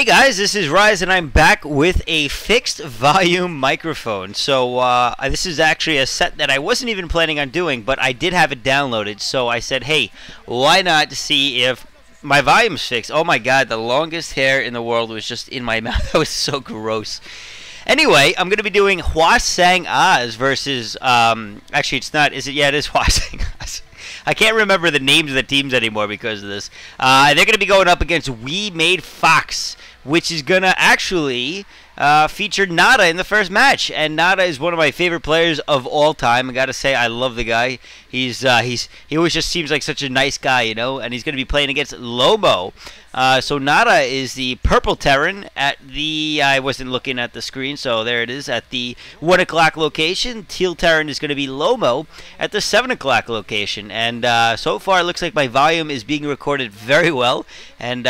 Hey guys, this is Rise and I'm back with a fixed volume microphone. So this is actually a set that I wasn't even planning on doing, but I did have it downloaded. So I said, hey, why not see if my volume's fixed? Oh my god, the longest hair in the world was just in my mouth. That was so gross. Anyway, I'm going to be doing Hwa-Sang Oz versus, actually it's not, is it? Yeah, it is Hwa-Sang Oz. I can't remember the names of the teams anymore because of this. They're going to be going up against WeMadeFox, which is going to actually feature Nada in the first match. And Nada is one of my favorite players of all time. I got to say, I love the guy. He always just seems like such a nice guy, you know. And he's going to be playing against Lomo. So Nada is the purple Terran at the, I wasn't looking at the screen, so there it is, at the 1 o'clock location. Teal Terran is going to be Lomo at the 7 o'clock location. And so far it looks like my volume is being recorded very well. And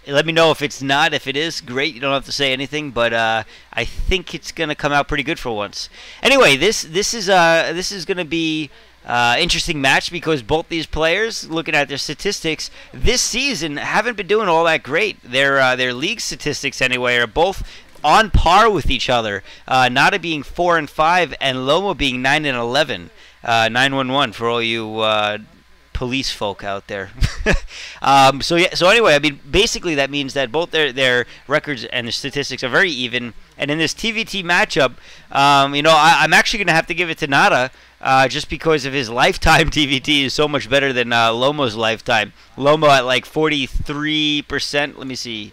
let me know if it's not. If it is, great, you don't have to say anything, but I think it's going to come out pretty good for once. Anyway, this is going to be interesting match because both these players, looking at their statistics this season, haven't been doing all that great. Their league statistics anyway are both on par with each other. Nada being 4 and 5 and Lomo being 9 and 11. 911 for all you police folk out there. So anyway, I mean, basically that means that both their records and their statistics are very even. And in this TVT matchup, you know, I'm actually going to have to give it to Nada. Just because of his lifetime TVT is so much better than Lomo's lifetime. Lomo at like 43%. Let me see.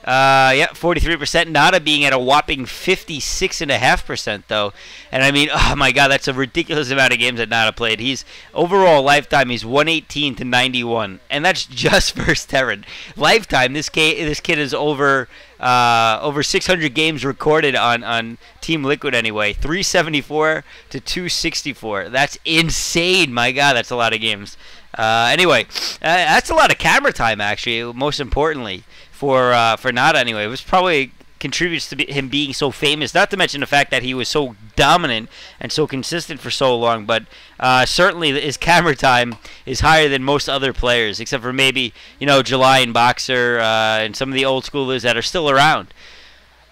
Yeah, 43%. Nada being at a whopping 56.5% though. And I mean, oh my god, that's a ridiculous amount of games that Nada played. He's overall lifetime, he's 118 to 91, and that's just first Terran. Lifetime, this kid is over 600 games recorded on Team Liquid anyway. 374 to 264. That's insane. My god, that's a lot of games. Anyway, that's a lot of camera time actually, most importantly. For Nada anyway. It was probably contributes to him being so famous, not to mention the fact that he was so dominant and so consistent for so long, but certainly his camera time is higher than most other players, except for maybe, you know, July and Boxer and some of the old schoolers that are still around.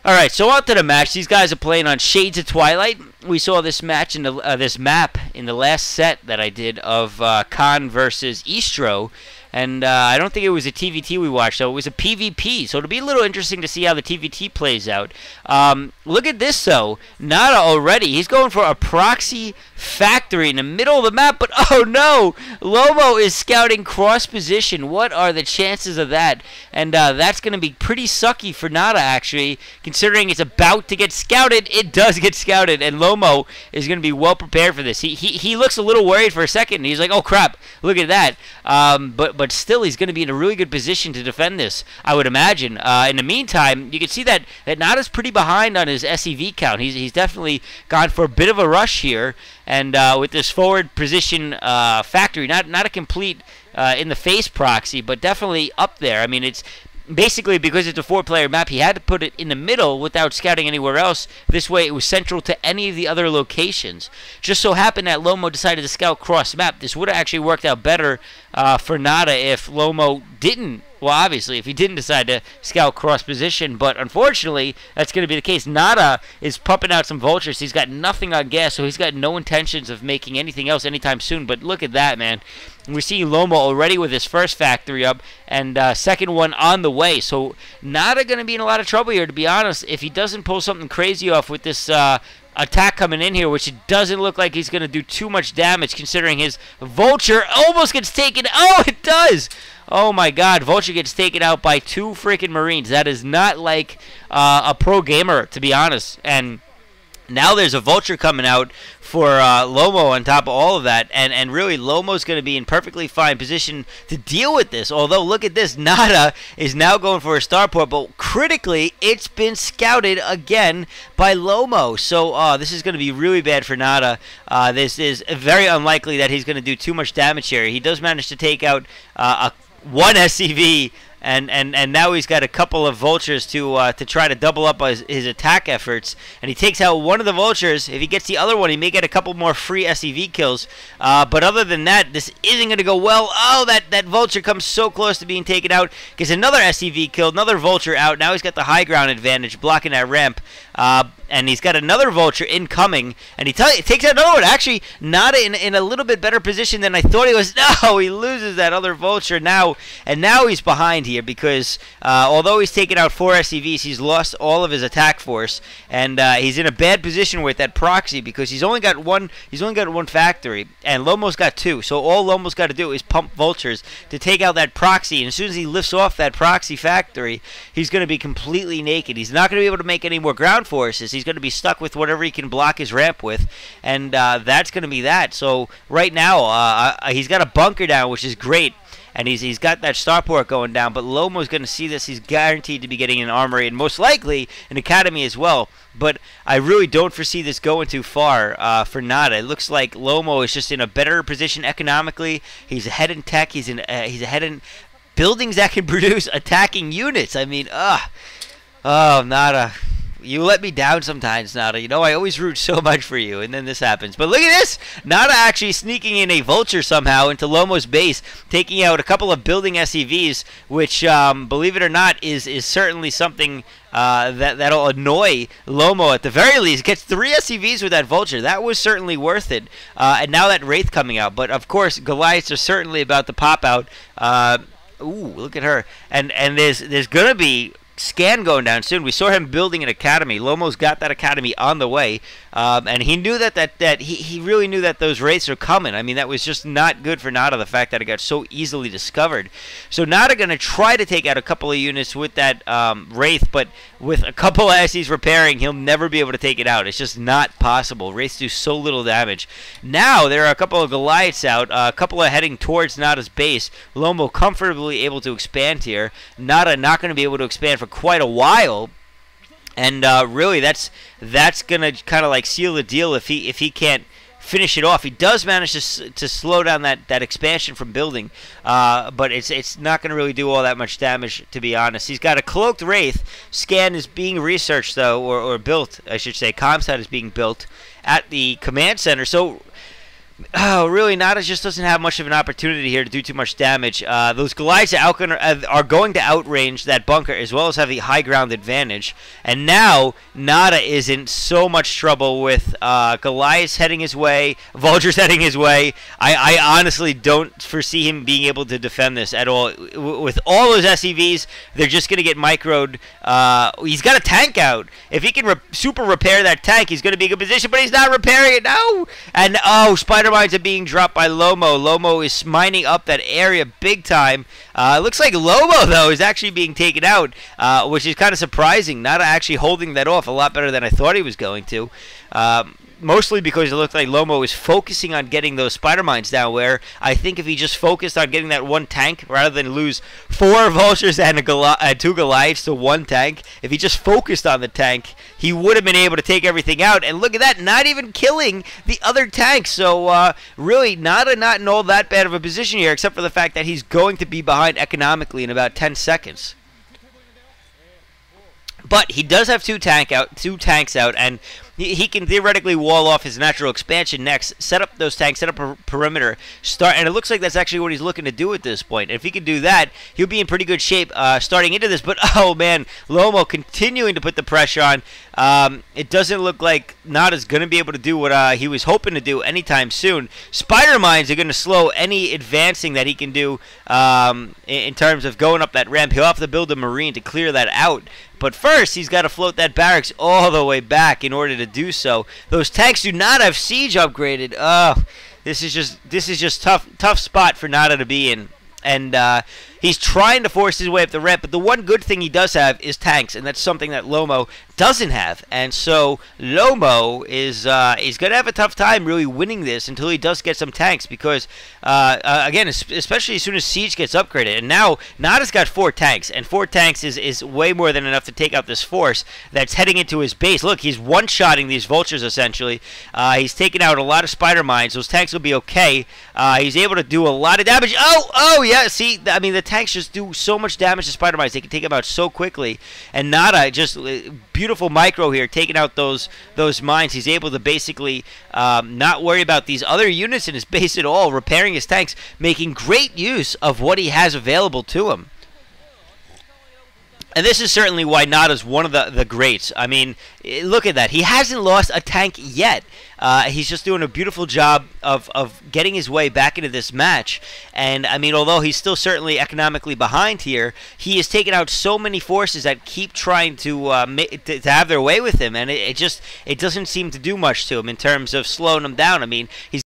Alright, so on to the match. These guys are playing on Shades of Twilight. We saw this match in the this map in the last set that I did of Khan versus Istro. And I don't think it was a TVT we watched, so it was a PvP. So it'll be a little interesting to see how the TVT plays out. Look at this, though. Nada already. He's going for a proxy factory in the middle of the map, but oh no! Lomo is scouting cross position. What are the chances of that? And that's going to be pretty sucky for Nada, actually, considering it's about to get scouted. It does get scouted, and Lomo is going to be well prepared for this. He looks a little worried for a second, and he's like, oh crap, look at that. But still, he's going to be in a really good position to defend this, I would imagine. In the meantime, you can see that Nada's pretty behind on his SEV count. He's definitely gone for a bit of a rush here, and with this forward position factory, not a complete in-the-face proxy, but definitely up there. I mean, it's basically because it's a 4-player map, he had to put it in the middle without scouting anywhere else. This way, it was central to any of the other locations. Just so happened that Lomo decided to scout cross-map. This would have actually worked out better for Nada if Lomo didn't. Well, obviously, if he didn't decide to scout cross-position, but unfortunately, that's going to be the case. Nada is pumping out some vultures. He's got nothing on gas, so he's got no intentions of making anything else anytime soon. But look at that, man. We're seeing Lomo already with his first factory up and second one on the way. So Nada going to be in a lot of trouble here, to be honest, if he doesn't pull something crazy off with this attack coming in here, which it doesn't look like he's going to do too much damage considering his vulture almost gets taken. Oh, it does! Oh my god, Vulture gets taken out by 2 freaking Marines. That is not like a pro gamer, to be honest. And now there's a Vulture coming out for Lomo on top of all of that. And really, Lomo's going to be in perfectly fine position to deal with this. Although, look at this. Nada is now going for a starport. But critically, it's been scouted again by Lomo. So this is going to be really bad for Nada. This is very unlikely that he's going to do too much damage here. He does manage to take out one SCV and now he's got a couple of vultures to try to double up his attack efforts. And he takes out one of the vultures. If he gets the other one, he may get a couple more free SCV kills. But other than that, this isn't going to go well. Oh, that vulture comes so close to being taken out. Gets another SCV killed, another vulture out. Now he's got the high ground advantage, blocking that ramp. And he's got another vulture incoming, and he takes out another one. Actually, not in a little bit better position than I thought he was. No, he loses that other vulture now, and now he's behind here because although he's taken out 4 SCVs, he's lost all of his attack force, and he's in a bad position with that proxy because he's only got one. He's only got one factory, and Lomo's got 2. So all Lomo's got to do is pump vultures to take out that proxy, and as soon as he lifts off that proxy factory, he's going to be completely naked. He's not going to be able to make any more ground forces. He's going to be stuck with whatever he can block his ramp with, and that's going to be that. So right now, he's got a bunker down, which is great, and he's got that starport going down. But Lomo's going to see this. He's guaranteed to be getting an armory and most likely an academy as well. But I really don't foresee this going too far for Nada. It looks like Lomo is just in a better position economically. He's ahead in tech. He's ahead in buildings that can produce attacking units. I mean, oh, Nada. You let me down sometimes, Nada. You know, I always root so much for you, and then this happens. But look at this! Nada actually sneaking in a vulture somehow into Lomo's base, taking out a couple of building SCVs, which, believe it or not, is certainly something that'll annoy Lomo at the very least. Gets 3 SCVs with that vulture. That was certainly worth it. And now that Wraith coming out. But, of course, Goliaths are certainly about to pop out. Ooh, look at her. And there's going to be scan going down soon. We saw him building an academy. Lomo's got that academy on the way, and he knew that he really knew that those wraiths are coming. I mean, that was just not good for Nada, the fact that it got so easily discovered. So Nada going to try to take out a couple of units with that wraith, but with a couple of SCs repairing, he'll never be able to take it out. It's just not possible. Wraiths do so little damage. Now there are a couple of Goliaths out, a couple are heading towards Nada's base. Lomo comfortably able to expand here. Nada not going to be able to expand for quite a while, and really that's gonna kind of like seal the deal if he can't finish it off. He does manage to slow down that expansion from building, but it's not going to really do all that much damage, to be honest. He's got a cloaked wraith. Scan is being researched though, or built, I should say. Comsat is being built at the command center. So really, Nada just doesn't have much of an opportunity here to do too much damage. Those Goliaths are going to outrange that bunker as well as have the high ground advantage. And now Nada is in so much trouble with Goliaths heading his way, Vultures heading his way. I honestly don't foresee him being able to defend this at all. With all those SCVs, they're just going to get microed. He's got a tank out. If he can super repair that tank, he's going to be in a good position, but he's not repairing it. No! And, oh, Spider Mines are being dropped by Lomo. Lomo is mining up that area big time. Looks like Lomo, though, is actually being taken out, which is kind of surprising. Not actually holding that off a lot better than I thought he was going to. Mostly because it looked like Lomo was focusing on getting those Spider Mines down, where I think if he just focused on getting that one tank, rather than lose 4 Vultures and 2 Goliaths to 1 tank, if he just focused on the tank, he would have been able to take everything out. And look at that, not even killing the other tanks. So really not in all that bad of a position here, except for the fact that he's going to be behind economically in about 10 seconds. But he does have 2 tanks out, and he can theoretically wall off his natural expansion next, set up those tanks, set up a perimeter, start, and it looks like that's actually what he's looking to do at this point. If he can do that, he'll be in pretty good shape starting into this. But, oh, man, Lomo continuing to put the pressure on. It doesn't look like Nada's going to be able to do what he was hoping to do anytime soon. Spider Mines are going to slow any advancing that he can do in terms of going up that ramp. He'll have to build a Marine to clear that out. But first, he's got to float that barracks all the way back in order to do so. Those tanks do not have siege upgraded. Oh, this is just tough spot for Nada to be in. And he's trying to force his way up the ramp, but the one good thing he does have is tanks, and that's something that Lomo doesn't have. And so Lomo is going to have a tough time really winning this until he does get some tanks, because again, especially as soon as siege gets upgraded. And now Nada's got 4 tanks, and 4 tanks is way more than enough to take out this force that's heading into his base. Look, he's one-shotting these vultures essentially. He's taking out a lot of Spider Mines. Those tanks will be okay. He's able to do a lot of damage. Oh yeah. See, I mean, the tanks just do so much damage to spider mines. They can take them out so quickly. And Nada, just beautiful micro here, taking out those mines. He's able to basically not worry about these other units in his base at all, repairing his tanks, making great use of what he has available to him. And this is certainly why Nada's one of the greats. I mean, look at that. He hasn't lost a tank yet. He's just doing a beautiful job of getting his way back into this match. And, I mean, although he's still certainly economically behind here, he has taken out so many forces that keep trying to have their way with him. And it doesn't seem to do much to him in terms of slowing him down. I mean, he's